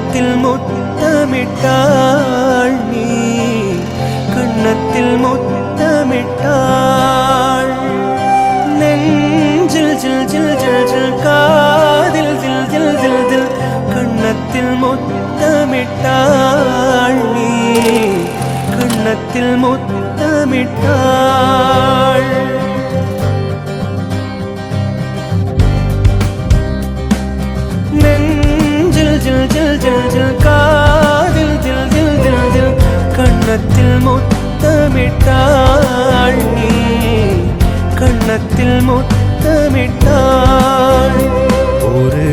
கன்னத்தில் முத்தமிட்டாள் நீ கன்னத்தில் முத்தமிட்டாள் நெஞ்சில் ஜில் ஜில் ஜில் ஜில் காதில் தில் தில் தில் தில் கன்னத்தில் முத்தமிட்டாள் நீ கன்னத்தில் முத்தமிட்டாள் நெஞ்சில் ஜில் ஜில் ஜில் ஜில் காதில் தில் தில் தில் தில் கன்னத்தில் முத்தமிட்டாள் நீ கன்னத்தில் முத்தமிட்டாள் ஒரு